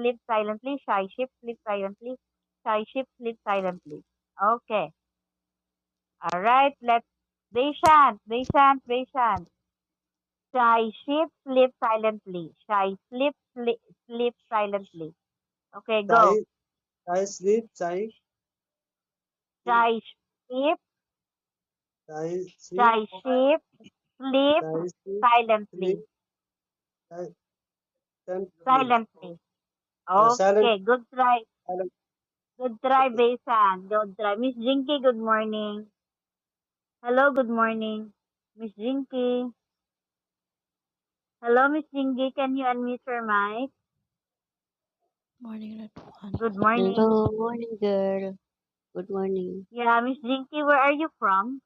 sleep silently. Shy sheep sleep silently. Shy sheep sleep silently. Okay. All right. Let's. Vaishant. Shy sheep sleep silently. Shy sleep silently. Okay, go. Chai, chai sleep, chai, Shy sheep, chai sleep, shy sheep sleep chai sleep, sleep, silently. chai, silently. Silently. Silent, Okay, good try. silent. Good try, Okay. Basan. Good try. Miss Jinky, good morning. Hello, good morning. Miss Jinky. Hello, Miss Jinky. Can you unmute your mic? Morning, everyone. Good morning. Hello, morning girl. Good morning Yeah, Miss Jinky, where are you from?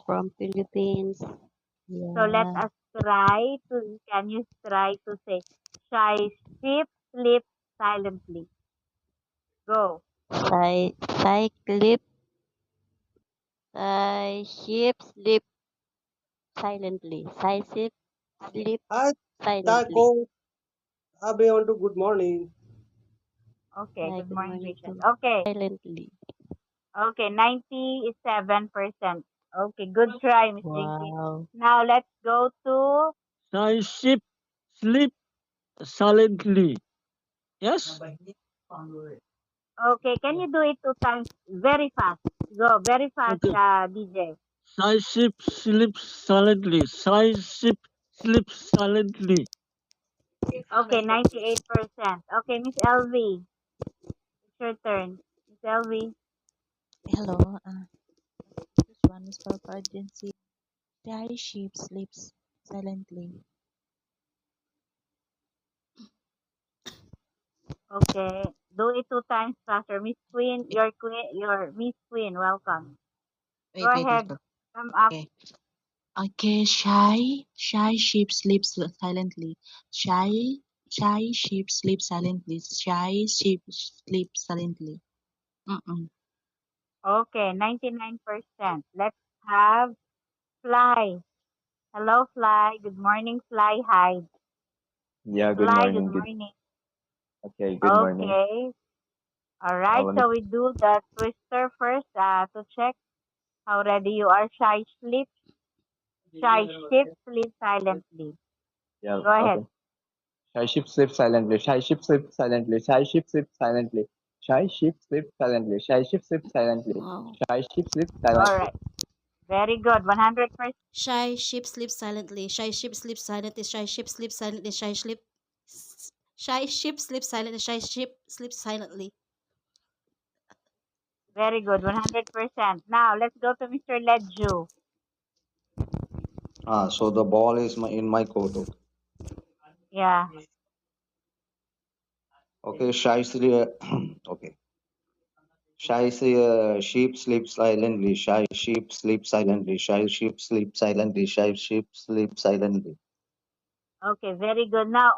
from Philippines. So let Yeah. us try to, can you try to say, shy sheep sleep silently. Go. Cyclip, sheep sleep silently. Sheep sleep Hi, silently. Taco. Abe on to good morning. Okay, Hi, good good morning, morning patient. to Okay, silently. okay, 97%. Okay, good try, Miss Jinky. Wow. Now let's go to, Shy sheep sleep silently. Yes? okay, can you do it 2 times very fast? Go, very fast, Okay. DJ. Shy sheep sleeps silently. Shy sheep sleeps silently. Okay, 98%. Okay, Miss LV, it's your turn. Miss LV, Hello. This one is for urgency. Shy sheep sleeps silently. okay, do it 2 times faster. Miss Queen, your Miss Queen, welcome. Go ahead, Wait. come up. Okay. Okay. Shy sheep sleeps silently. Shy sheep sleeps silently. Shy sheep sleeps silently. Mm-mm. Okay, 99%. Let's have Fly. Hello, Fly. Good morning, Fly. Hi. Yeah, good Fly, good morning. morning. Good morning. Okay. All I right. want So we do the twister first to check how ready you are. Shy sleep. Shy sheep sleep silently. yeah, Go ahead. okay. Shy sheep sleep silently. Shy sheep sleep silently. Shy sheep sleep silently. Shy sheep sleep silently. Shy sheep sleep silently. Wow. Shy sheep sleep All silently. right. Very good. 100%. Shy sheep sleeps silently. Shy sheep sleeps silently. Shy sheep sleeps silently. Shy sheep sleeps silently. Shy sheep sleeps silently. Very good. 100%. Now let's go to Mr. Ledju. So the ball is in my court. Okay, Yeah. okay. Okay. Shy sheep sleep silently. Shy sheep sleep silently. Shy sheep sleep silently. Shy sheep sleep silently. Okay. Very good. Now